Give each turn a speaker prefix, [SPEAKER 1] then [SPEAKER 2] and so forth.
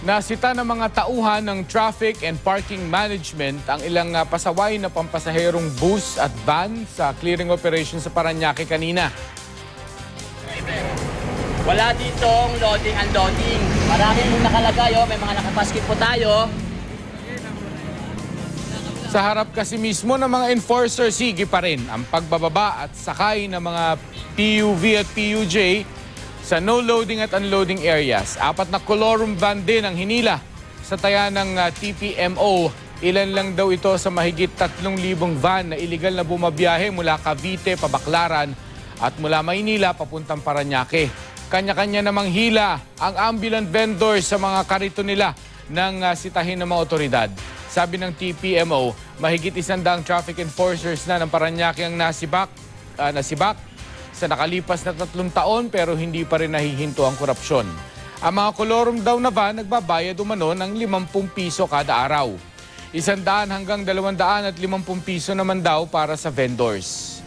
[SPEAKER 1] Nasita ng mga tauhan ng Traffic and Parking Management ang ilang pasaway na pampasaherong bus at van sa clearing operation sa Parañaque kanina.
[SPEAKER 2] Wala ditong loading and unloading. Marami pong nakalagay, may mga nakapaskit po tayo.
[SPEAKER 1] Sa harap kasi mismo ng mga enforcer, sige pa rin ang pagbababa at sakay ng mga PUV at PUJ sa no-loading at unloading areas. 4 na colorum van din ang hinila sa taya ng TPMO. Ilan lang daw ito sa mahigit 3,000 van na iligal na bumabiyahe mula Cavite, Pabaclaran at mula Maynila papuntang Parañaque. Kanya-kanya namang hila ang ambulant vendors sa mga karito nila ng sitahin ng mga otoridad. Sabi ng TPMO, mahigit 100 traffic enforcers na ng Parañaque ang nasibak sa nakalipas na 3 taon pero hindi pa rin nahihinto ang korupsyon. Ang mga kolorum daw na van nagbabayad umano ng 50 piso kada araw. 100 hanggang 250 piso naman daw para sa vendors.